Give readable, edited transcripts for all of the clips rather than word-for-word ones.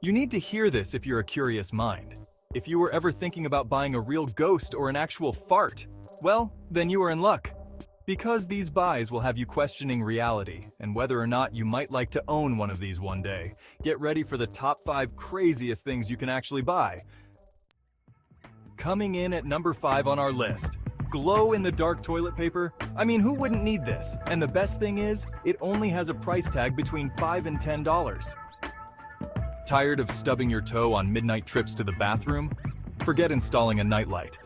You need to hear this if you're a curious mind. If you were ever thinking about buying a real ghost or an actual fart, well, then you are in luck. Because these buys will have you questioning reality and whether or not you might like to own one of these one day. Get ready for the top 5 craziest things you can actually buy. Coming in at number 5 on our list, glow-in-the-dark toilet paper. I mean, who wouldn't need this? And the best thing is, it only has a price tag between $5 and $10. Tired of stubbing your toe on midnight trips to the bathroom? Forget installing a nightlight.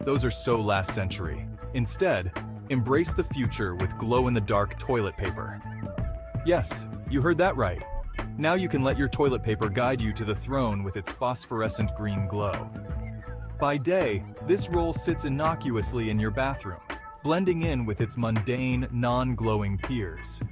Those are so last century. Instead, embrace the future with glow-in-the-dark toilet paper. Yes, you heard that right. Now you can let your toilet paper guide you to the throne with its phosphorescent green glow. By day, this roll sits innocuously in your bathroom, blending in with its mundane, non-glowing peers.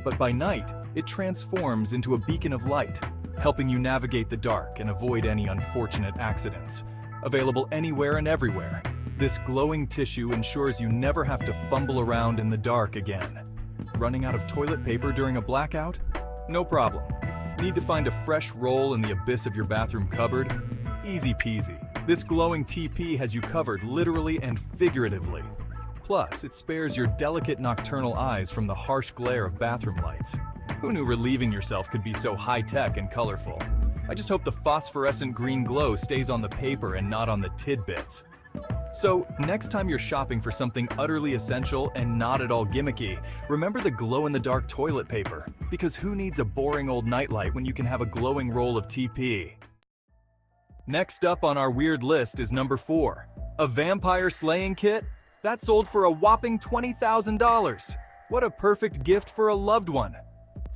But by night, it transforms into a beacon of light, helping you navigate the dark and avoid any unfortunate accidents. Available anywhere and everywhere, this glowing tissue ensures you never have to fumble around in the dark again. Running out of toilet paper during a blackout? No problem. Need to find a fresh roll in the abyss of your bathroom cupboard? Easy peasy. This glowing TP has you covered literally and figuratively. Plus, it spares your delicate nocturnal eyes from the harsh glare of bathroom lights. Who knew relieving yourself could be so high-tech and colorful? I just hope the phosphorescent green glow stays on the paper and not on the tidbits. So, next time you're shopping for something utterly essential and not at all gimmicky, remember the glow-in-the-dark toilet paper, because who needs a boring old nightlight when you can have a glowing roll of TP? Next up on our weird list is number 4, a vampire slaying kit? That sold for a whopping $20,000. What a perfect gift for a loved one.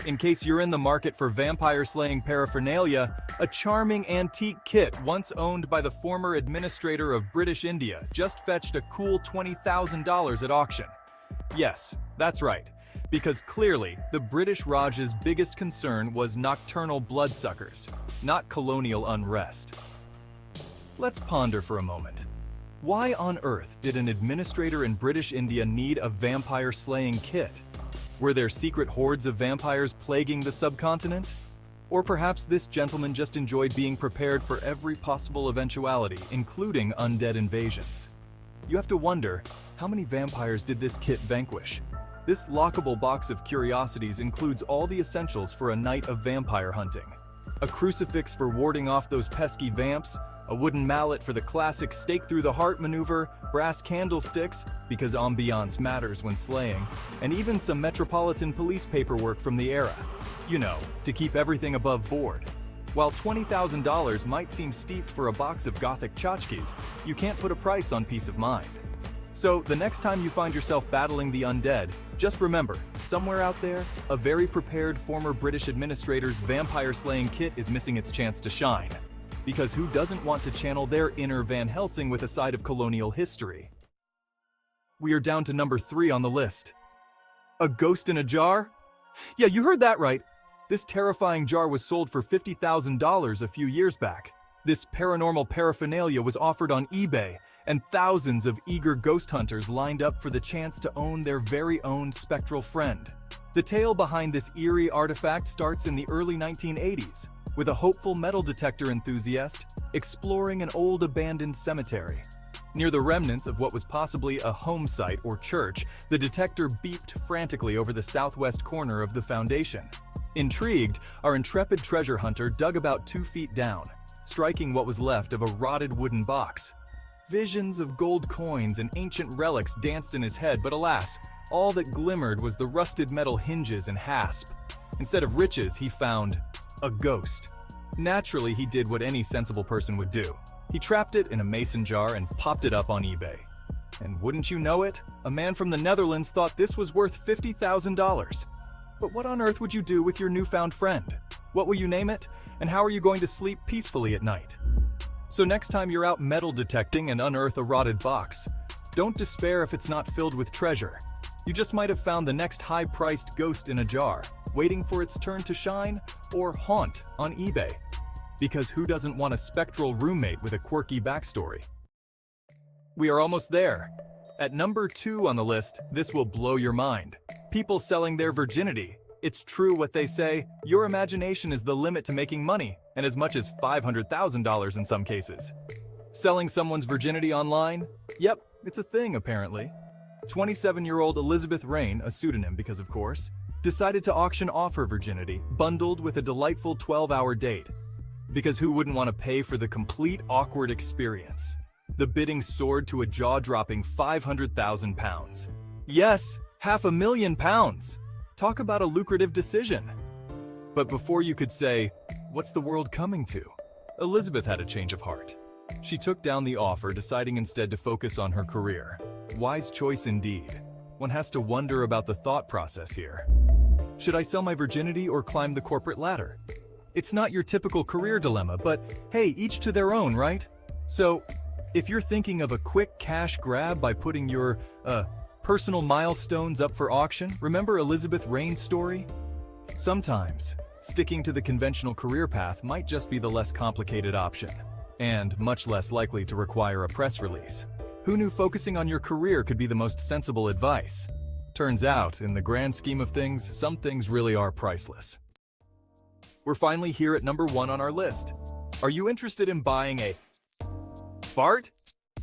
In case you're in the market for vampire-slaying paraphernalia, a charming antique kit once owned by the former administrator of British India just fetched a cool $20,000 at auction. Yes, that's right, because clearly the British Raj's biggest concern was nocturnal bloodsuckers, not colonial unrest. Let's ponder for a moment. Why on earth did an administrator in British India need a vampire-slaying kit? Were there secret hordes of vampires plaguing the subcontinent? Or perhaps this gentleman just enjoyed being prepared for every possible eventuality, including undead invasions. You have to wonder, how many vampires did this kit vanquish? This lockable box of curiosities includes all the essentials for a night of vampire hunting. A crucifix for warding off those pesky vamps, a wooden mallet for the classic stake-through-the-heart maneuver, brass candlesticks, because ambiance matters when slaying, and even some Metropolitan Police paperwork from the era. You know, to keep everything above board. While $20,000 might seem steep for a box of gothic tchotchkes, you can't put a price on peace of mind. So, the next time you find yourself battling the undead, just remember, somewhere out there, a very prepared former British administrator's vampire-slaying kit is missing its chance to shine. Because who doesn't want to channel their inner Van Helsing with a side of colonial history? We are down to number 3 on the list. A ghost in a jar? Yeah, you heard that right. This terrifying jar was sold for $50,000 a few years back. This paranormal paraphernalia was offered on eBay, and thousands of eager ghost hunters lined up for the chance to own their very own spectral friend. The tale behind this eerie artifact starts in the early 1980s, with a hopeful metal detector enthusiast exploring an old abandoned cemetery. Near the remnants of what was possibly a home site or church, the detector beeped frantically over the southwest corner of the foundation. Intrigued, our intrepid treasure hunter dug about 2 feet down, striking what was left of a rotted wooden box. Visions of gold coins and ancient relics danced in his head, but alas, all that glimmered was the rusted metal hinges and hasp. Instead of riches, he found a ghost. Naturally, he did what any sensible person would do. He trapped it in a mason jar and popped it up on eBay. And wouldn't you know it, a man from the Netherlands thought this was worth $50,000. But what on earth would you do with your newfound friend? What will you name it? And how are you going to sleep peacefully at night? So next time you're out metal detecting and unearth a rotted box, don't despair if it's not filled with treasure. You just might have found the next high-priced ghost in a jar, waiting for its turn to shine or haunt on eBay. Because who doesn't want a spectral roommate with a quirky backstory? We are almost there. At number 2 on the list, this will blow your mind. People selling their virginity. It's true what they say, your imagination is the limit to making money, and as much as $500,000 in some cases. Selling someone's virginity online? Yep, it's a thing apparently. 27-year-old Elizabeth Rain, a pseudonym because of course, decided to auction off her virginity, bundled with a delightful 12-hour date. Because who wouldn't want to pay for the complete awkward experience? The bidding soared to a jaw-dropping £500,000. Yes, £500,000! Talk about a lucrative decision. But before you could say, what's the world coming to? Elizabeth had a change of heart. She took down the offer, deciding instead to focus on her career. Wise choice indeed. One has to wonder about the thought process here. Should I sell my virginity or climb the corporate ladder? It's not your typical career dilemma, but hey, each to their own, right? So, if you're thinking of a quick cash grab by putting your, personal milestones up for auction, remember Elizabeth Rain's story? Sometimes, sticking to the conventional career path might just be the less complicated option, and much less likely to require a press release. Who knew focusing on your career could be the most sensible advice? Turns out, in the grand scheme of things, some things really are priceless. We're finally here at number 1 on our list. Are you interested in buying a fart?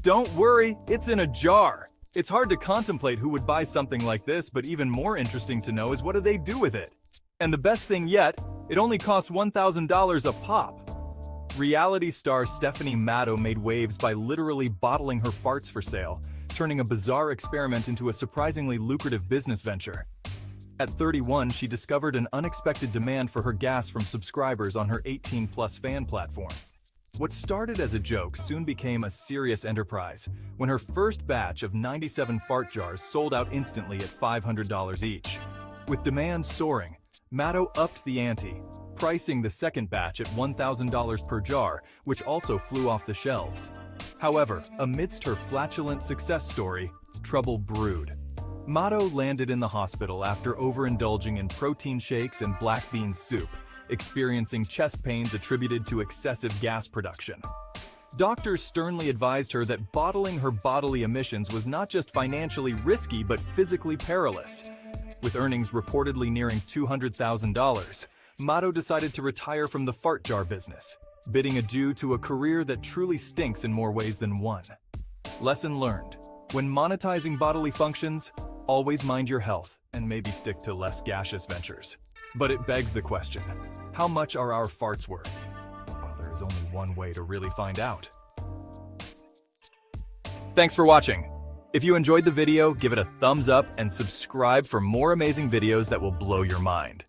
Don't worry, it's in a jar. It's hard to contemplate who would buy something like this, but even more interesting to know is what do they do with it? And the best thing yet, it only costs $1,000 a pop. Reality star Stephanie Matto made waves by literally bottling her farts for sale, turning a bizarre experiment into a surprisingly lucrative business venture. At 31, she discovered an unexpected demand for her gas from subscribers on her 18+ fan platform. What started as a joke soon became a serious enterprise when her first batch of 97 fart jars sold out instantly at $500 each. With demand soaring, Matto upped the ante, pricing the second batch at $1,000 per jar, which also flew off the shelves. However, amidst her flatulent success story, trouble brewed. Matto landed in the hospital after overindulging in protein shakes and black bean soup, experiencing chest pains attributed to excessive gas production. Doctors sternly advised her that bottling her bodily emissions was not just financially risky but physically perilous. With earnings reportedly nearing $200,000, Matto decided to retire from the fart jar business, bidding adieu to a career that truly stinks in more ways than one. Lesson learned: when monetizing bodily functions, always mind your health and maybe stick to less gaseous ventures. But it begs the question, how much are our farts worth? Well, there is only one way to really find out. Thanks for watching. If you enjoyed the video, give it a thumbs up and subscribe for more amazing videos that will blow your mind.